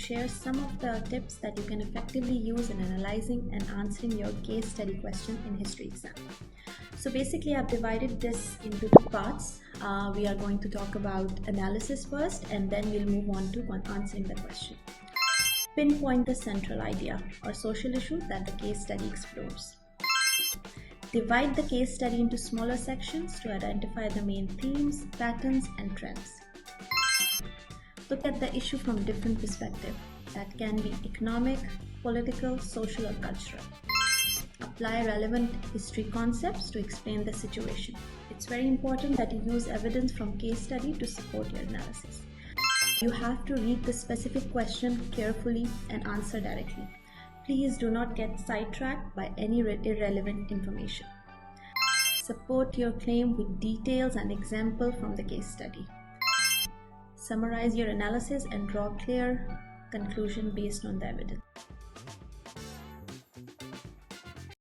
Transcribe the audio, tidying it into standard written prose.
share some of the tips that you can effectively use in analyzing and answering your case study question in history exam. So basically I've divided this into two parts. We are going to talk about analysis first, and then we'll move on to answering the question. Pinpoint the central idea or social issue that the case study explores. Divide the case study into smaller sections to identify the main themes, patterns, and trends. Look at the issue from different perspectives. That can be economic, political, social, or cultural. Apply relevant history concepts to explain the situation. It's very important that you use evidence from case study to support your analysis. You have to read the specific question carefully and answer directly. Please do not get sidetracked by any irrelevant information. Support your claim with details and examples from the case study. Summarize your analysis and draw clear conclusion based on the evidence.